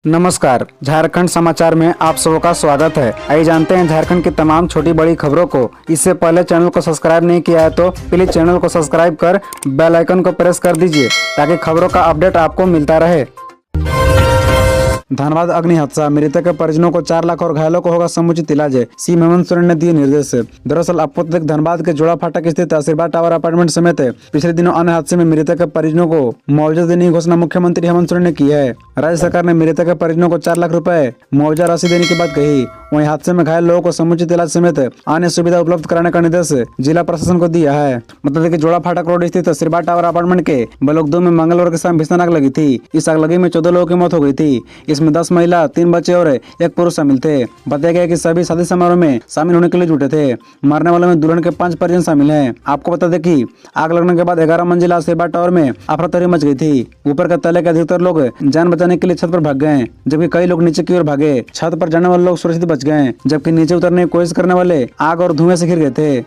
नमस्कार, झारखंड समाचार में आप सबका स्वागत है। आइए जानते हैं झारखंड की तमाम छोटी बड़ी खबरों को। इससे पहले चैनल को सब्सक्राइब नहीं किया है तो प्लीज चैनल को सब्सक्राइब कर बेल आइकन को प्रेस कर दीजिए ताकि खबरों का अपडेट आपको मिलता रहे। धनबाद अग्नि हादसा, मृतक के परिजनों को 4 लाख और घायलों को होगा समुचित इलाज। सीएम हेमंत सोरेन ने दिए निर्देश। दरअसल आपको तक धनबाद के जोड़ा फाटक स्थित आशीर्वाद टावर अपार्टमेंट समेत पिछले दिनों अन्य हादसे में मृतक के परिजनों को मुआवजा देने की घोषणा मुख्यमंत्री हेमंत सोरेन ने की है। राज्य सरकार ने मृतक के परिजनों को 4 लाख रुपए मुआवजा राशि देने की बात कही। वहीं हादसे में घायल लोगों को समुचित इलाज समेत अन्य सुविधा उपलब्ध कराने का निर्देश जिला प्रशासन को दिया है। मतलब जोड़ा फाटक रोड स्थित आशीर्वाद टावर अपार्टमेंट के ब्लॉक 2 में मंगलवार के शाम भीषण आग लगी थी। इस आगलगी में 14 लोगों की मौत हो गई थी। इसमें 10 महिला, 3 बच्चे और 1 पुरुष शामिल थे। बताया गया कि सभी शादी समारोह में शामिल होने के लिए जुटे थे। मरने वालों में दुल्हन के 5 परिजन शामिल हैं। आपको बता दें कि आग लगने के बाद 11 मंजिला आशीर्वाद टावर में अफरा तफरी मच गई थी। ऊपर के तले के अधिकतर लोग जान बचाने के लिए छत पर भाग गए, जबकि कई लोग नीचे की ओर भागे। छत पर जाने वाले लोग सुरक्षित बच गए, जबकि नीचे उतरने की कोशिश करने वाले आग और धुएं से घिर गए थे।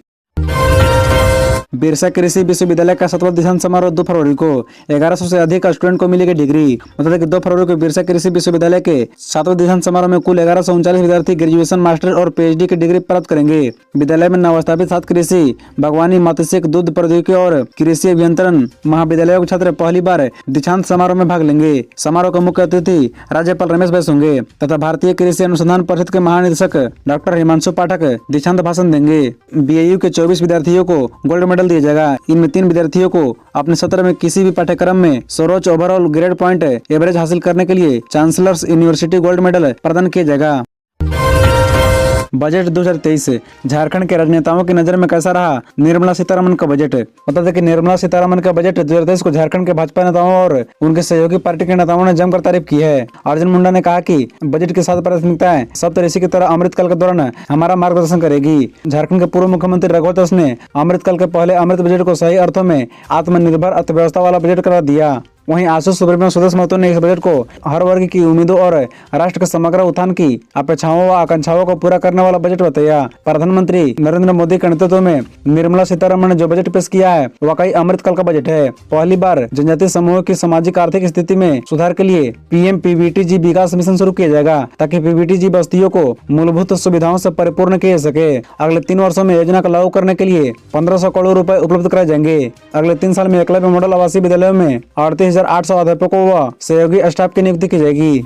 बिरसा कृषि विश्वविद्यालय का 7वां दीक्षांत समारोह 2 फरवरी को 1100 से अधिक स्टूडेंट को मिलेगी डिग्री। मतलब कि 2 फरवरी को बिरसा कृषि विश्वविद्यालय के 7वें दीक्षांत समारोह में कुल 1139 विद्यार्थी ग्रेजुएशन, मास्टर और पीएचडी की डिग्री प्राप्त करेंगे। विद्यालय में नवस्थापित 7 कृषि, बागवानी, मत्स्य, दूध प्रौद्योगिकी और कृषि अभियंत्रण महाविद्यालयों के छात्र पहली बार दीक्षांत समारोह में भाग लेंगे। समारोह के मुख्य अतिथि राज्यपाल रमेश बैस होंगे तथा भारतीय कृषि अनुसंधान परिषद के महानिदेशक डॉक्टर हिमांशु पाठक दीक्षांत भाषण देंगे। बीएयू के 24 विद्यार्थियों को गोल्ड मेडल दिया जाएगा। इनमें 3 विद्यार्थियों को अपने सत्र में किसी भी पाठ्यक्रम में सर्वोच्च ओवरऑल ग्रेड पॉइंट एवरेज हासिल करने के लिए चांसलर्स यूनिवर्सिटी गोल्ड मेडल प्रदान किया जाएगा। बजट 2023 झारखंड के राजनेताओं की नजर में कैसा रहा निर्मला सीतारमण का बजट। बता दें कि निर्मला सीतारमण का बजट 2023 को झारखंड के भाजपा नेताओं और उनके सहयोगी पार्टी के नेताओं ने जमकर तारीफ की है। अर्जुन मुंडा ने कहा कि बजट की 7 प्राथमिकताएं सप्तऋषि की तरह अमृतकाल के दौरान हमारा मार्गदर्शन करेगी। झारखंड के पूर्व मुख्यमंत्री रघुवर दास ने अमृतकाल के पहले अमृत बजट को सही अर्थों में आत्मनिर्भर अर्थव्यवस्था वाला बजट करार दिया। वहीं आशुष सुब्रमण्यम सुदेश महतो ने इस बजट को हर वर्ग की उम्मीदों और राष्ट्र के समग्र उत्थान की अपेक्षाओं व आकांक्षाओं को पूरा करने वाला बजट बताया। प्रधानमंत्री नरेंद्र मोदी के नेतृत्व में निर्मला सीतारमण ने जो बजट पेश किया है वाकई अमृतकाल का बजट है। पहली बार जनजातीय समूह की सामाजिक आर्थिक स्थिति में सुधार के लिए पीएम पीवीटीजी विकास मिशन शुरू किया जाएगा ताकि पीवीटीजी बस्तियों को मूलभूत सुविधाओं से परिपूर्ण किया जा सके। अगले 3 वर्षों में योजना को लागू करने के लिए 1500 करोड़ रुपए उपलब्ध कराए जाएंगे। अगले 3 साल में एकलव्य मॉडल आवासीय विद्यालयों में 38,800 अध्यापकों व सहयोगी स्टाफ की नियुक्ति की जाएगी।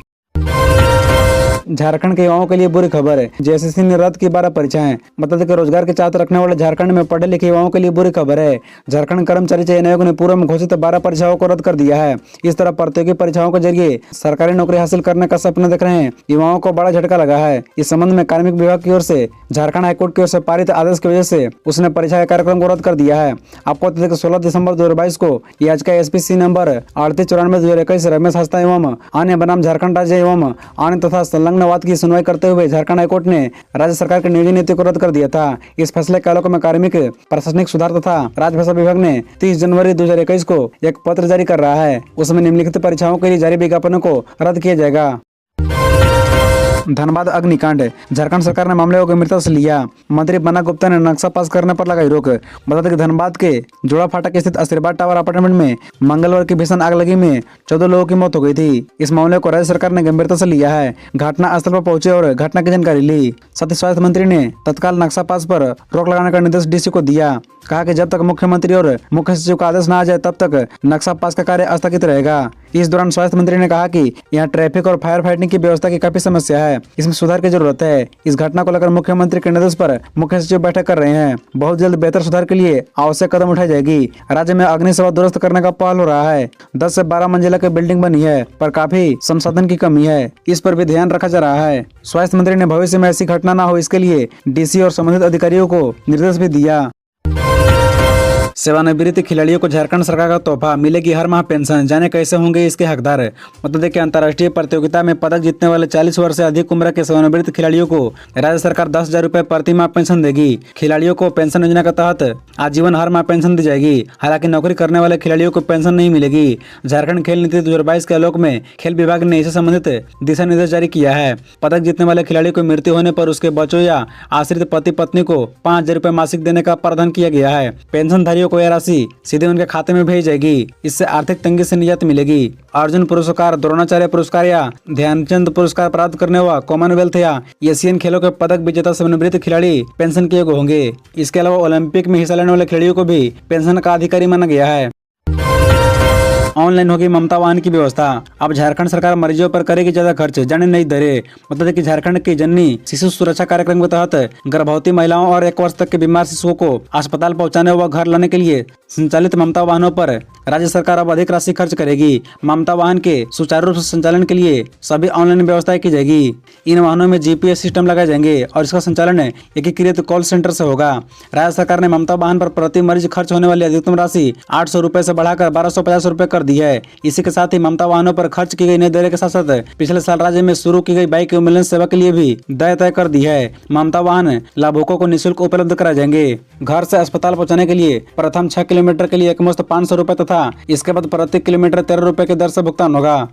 झारखंड के युवाओं के लिए बुरी खबर है, जेएसएससी ने रद्द की 12 परीक्षाएं। मतलब कि रोजगार के चाहत रखने वाले झारखंड में पढ़े लिखे युवाओं के लिए बुरी खबर है। झारखंड कर्मचारी चयन आयोग ने पूर्व में घोषित 12 परीक्षाओं को रद्द कर दिया है। इस तरह प्रतियोगी परीक्षाओं के जरिए सरकारी नौकरी हासिल करने का सपना देख रहे हैं युवाओं को बड़ा झटका लगा है। इस संबंध में कार्मिक विभाग की ओर से झारखंड हाईकोर्ट की ओर से पारित आदेश की वजह से उसने परीक्षा के कार्यक्रम को रद्द कर दिया है। आपको 16 दिसंबर 2022 को याचिका एसपीसी नंबर 3894/2021 रमेश हस्ता एवं अन्य बनाम झारखंड राज्य एवं अन्य तथा संलग्नवाद की सुनवाई करते हुए झारखंड हाईकोर्ट ने राज्य सरकार की नियोजन नीति को रद्द कर दिया था। इस फैसले के आलोक में कार्मिक प्रशासनिक सुधार तथा राजभाषा विभाग ने 30 जनवरी 2021 को एक पत्र जारी कर रहा है। उसमें निम्नलिखित परीक्षाओं के लिए जारी विज्ञापनों को रद्द किया जाएगा। धनबाद अग्निकांड, झारखंड सरकार ने मामले को गंभीरता से लिया। मंत्री बन्ना गुप्ता ने नक्शा पास करने पर लगाई रोक। बता दें कि धनबाद के जोड़ा फाटक स्थित आशीर्वाद टावर अपार्टमेंट में मंगलवार की भीषण आगलगी में 14 लोगों की मौत हो गई थी। इस मामले को राज्य सरकार ने गंभीरता से लिया है। घटना स्थल पर पहुंचे और घटना की जानकारी ली। साथ ही स्वास्थ्य मंत्री ने तत्काल नक्शा पास पर रोक लगाने का निर्देश डीसी को दिया। कहा कि जब तक मुख्यमंत्री और मुख्य सचिव का आदेश न आ जाए तब तक नक्शा पास का कार्य स्थगित रहेगा। इस दौरान स्वास्थ्य मंत्री ने कहा कि यहाँ ट्रैफिक और फायर फाइटिंग की व्यवस्था की काफी समस्या है, इसमें सुधार की जरूरत है। इस घटना को लेकर मुख्यमंत्री के निर्देश पर मुख्य सचिव बैठक कर रहे हैं। बहुत जल्द बेहतर सुधार के लिए आवश्यक कदम उठाई जाएगी। राज्य में अग्नि सेवा दुरुस्त करने का पहल हो रहा है। 10 से 12 मंजिला की बिल्डिंग बनी है पर काफी संसाधन की कमी है, इस पर भी ध्यान रखा जा रहा है। स्वास्थ्य मंत्री ने भविष्य में ऐसी घटना न हो इसके लिए डीसी और संबंधित अधिकारियों को निर्देश भी दिया। सेवानिवृत्त खिलाड़ियों को झारखंड सरकार का तोहफा, मिलेगी हर माह पेंशन। जाने कैसे होंगे इसके हकदार। मतलब देखिए, अंतर्राष्ट्रीय प्रतियोगिता में पदक जीतने वाले 40 वर्ष से अधिक उम्र के सेवानिवृत्त खिलाड़ियों को राज्य सरकार 10,000 रुपए प्रति माह पेंशन देगी। खिलाड़ियों को पेंशन योजना के तहत आजीवन हर माह पेंशन दी जाएगी। हालांकि नौकरी करने वाले खिलाड़ियों को पेंशन नहीं मिलेगी। झारखंड खेल नीति 2022 के आलोक में खेल विभाग ने इससे संबंधित दिशा निर्देश जारी किया है। पदक जीतने वाले खिलाड़ी को मृत्यु होने पर उसके बच्चों या आश्रित पति पत्नी को 5,000 रुपए मासिक देने का प्रावधान किया गया है। पेंशनधारियों खिलाड़ियों को यह राशि सीधे उनके खाते में भेजी जाएगी। इससे आर्थिक तंगी से निजात मिलेगी। अर्जुन पुरस्कार, द्रोणाचार्य पुरस्कार या ध्यानचंद पुरस्कार प्राप्त करने वा कॉमनवेल्थ या एशियन खेलों के पदक विजेता सेवानिवृत्त खिलाड़ी पेंशन के योग्य होंगे। इसके अलावा ओलंपिक में हिस्सा लेने वाले खिलाड़ियों को भी पेंशन का अधिकारी माना गया है। ऑनलाइन होगी ममता वाहन की व्यवस्था। अब झारखंड सरकार मरीजों पर करेगी ज्यादा खर्च, जाने नई दरें। मतलब कि झारखंड की जननी शिशु सुरक्षा कार्यक्रम के तहत गर्भवती महिलाओं और 1 वर्ष तक के बीमार शिशुओं को अस्पताल पहुंचाने व घर लाने के लिए संचालित ममता वाहनों पर राज्य सरकार अब अधिक राशि खर्च करेगी। ममता वाहन के सुचारू रूप से संचालन के लिए सभी ऑनलाइन व्यवस्थाएं की जाएगी। इन वाहनों में GPS सिस्टम लगाए जाएंगे और इसका संचालन एकीकृत कॉल सेंटर से होगा। राज्य सरकार ने ममता वाहन पर प्रति मरीज खर्च होने वाली अधिकतम राशि 800 रुपए से बढ़ाकर 1250 रुपए कर दी है। इसी के साथ ही ममता वाहनों पर खर्च की गई नई दरें के साथ साथ पिछले साल राज्य में शुरू की गई बाइक एम्बुलेंस सेवा के लिए भी दर तय कर दी है। ममता वाहन लाभुकों को निःशुल्क उपलब्ध कराए जाएंगे। घर से अस्पताल पहुंचाने के लिए प्रथम 6 किलोमीटर के लिए एकमुश्त 500 रुपए तथा इसके बाद प्रति किलोमीटर 13 रुपए की दर से भुगतान होगा।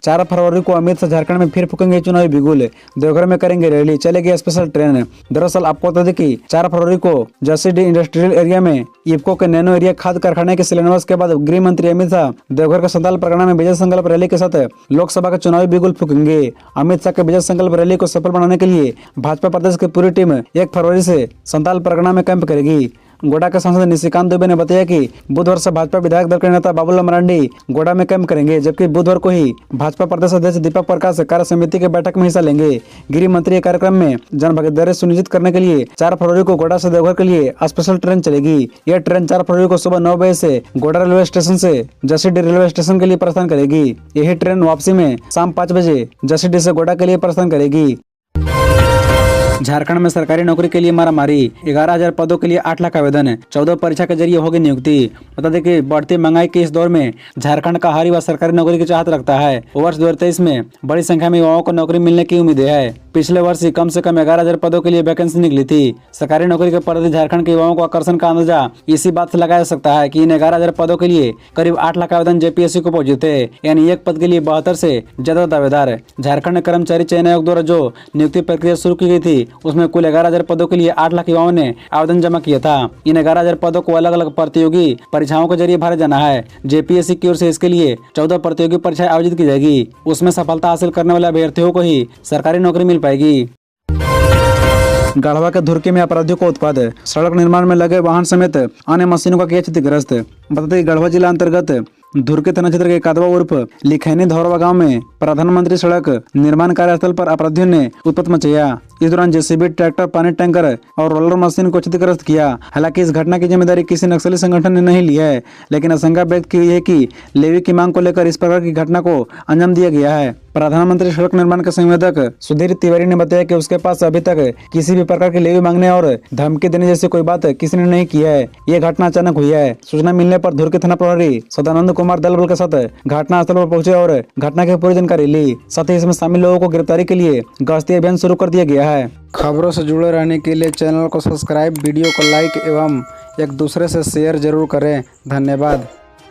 4 फरवरी को अमित शाह झारखंड में फिर फूकेंगे चुनावी बिगुल। देवघर में करेंगे रैली, चलेगी स्पेशल ट्रेन। दरअसल आपको बता दें कि 4 फरवरी को जसीडीह इंडस्ट्रियल एरिया में इफ्को के नैनो एरिया खाद कारखाने के शिलान्यास के बाद गृह मंत्री अमित शाह देवघर के संताल परगना में विजय संकल्प रैली के साथ लोकसभा का चुनावी बिगुल फूकेंगे। अमित शाह के विजय संकल्प रैली को सफल बनाने के लिए भाजपा प्रदेश की पूरी टीम 1 फरवरी से संताल परगना में कैंप करेगी। गोड्डा के सांसद निशिकांत दुबे ने बताया कि बुधवार से भाजपा विधायक दल के नेता बाबूलाल मरांडी गोड्डा में कैंप करेंगे, जबकि बुधवार को ही भाजपा प्रदेश अध्यक्ष दीपक प्रकाश कार्य समिति की बैठक में हिस्सा लेंगे। गृह मंत्री कार्यक्रम में जन भागीदारी सुनिश्चित करने के लिए 4 फरवरी को गोड्डा से देवघर के लिए स्पेशल ट्रेन चलेगी। यह ट्रेन 4 फरवरी को सुबह 9 बजे से गोड्डा रेलवे स्टेशन से जसीडीह रेलवे स्टेशन के लिए प्रस्थान करेगी। यही ट्रेन वापसी में शाम 5 बजे जसीडीह से गोड्डा के लिए प्रस्थान करेगी। झारखंड में सरकारी नौकरी के लिए मारामारी। 11,000 पदों के लिए 8 लाख आवेदन, 14 परीक्षा के जरिए होगी नियुक्ति। बता दें कि बढ़ती महंगाई के इस दौर में झारखंड का हर युवा सरकारी नौकरी की चाहत रखता है। वर्ष 2023 में बड़ी संख्या में युवाओं को नौकरी मिलने की उम्मीद है। पिछले वर्ष ही कम से कम 11,000 पदों के लिए वैकेंसी निकली थी। सरकारी नौकरी के प्रति झारखंड के युवाओं को आकर्षण का अंदाजा इसी बात से लगाया जा सकता है कि इन 11,000 पदों के लिए करीब 8 लाख आवेदन JPSC को पहुंचे थे, यानी एक पद के लिए 72 से ज्यादा दावेदार। झारखंड कर्मचारी चयन आयोग द्वारा जो नियुक्ति प्रक्रिया शुरू की गई थी उसमें कुल 11,000 पदों के लिए 8 लाख युवाओं ने आवेदन जमा किया था। इन 11,000 पदों को अलग अलग प्रतियोगी परीक्षाओं के जरिए भरा जाना है। JPSC की ओर से इसके लिए 14 प्रतियोगी परीक्षाएं आयोजित की जाएगी। उसमें सफलता हासिल करने वाले अभ्यर्थियों को ही सरकारी नौकरी मिल पाएगी। गढ़वा के धुरकी में अपराधियों को उत्पाद, सड़क निर्माण में लगे वाहन समेत अन्य मशीनों का किया क्षतिग्रस्त। बताते हैं गढ़वा जिला अंतर्गत धुरकी थाना क्षेत्र के कादवा उर्फ लिखैनी धौरवा गांव में प्रधानमंत्री सड़क निर्माण कार्यस्थल पर अपराधियों ने उत्पात मचाया। इस दौरान JCB, ट्रैक्टर, पानी टैंकर और रोलर मशीन को क्षतिग्रस्त किया। हालांकि इस घटना की जिम्मेदारी किसी नक्सली संगठन ने नहीं ली है, लेकिन आशंका व्यक्त की है कि लेवी की मांग को लेकर इस प्रकार की घटना को अंजाम दिया गया है। प्रधानमंत्री सड़क निर्माण के संवेदक सुधीर तिवारी ने बताया कि उसके पास अभी तक किसी भी प्रकार की लेवी मांगने और धमकी देने जैसी कोई बात किसी ने नहीं की है। ये घटना अचानक हुई है। सूचना मिलने पर धुरकी थाना प्रभारी सदानंद कुमार दल बल के साथ घटनास्थल पर पहुंचे और घटना की पूरी जानकारी ली। साथ ही इसमें शामिल लोगों को गिरफ्तारी के लिए गश्ती अभियान शुरू कर दिया गया है। खबरों से जुड़े रहने के लिए चैनल को सब्सक्राइब, वीडियो को लाइक एवं एक दूसरे से शेयर जरूर करें। धन्यवाद।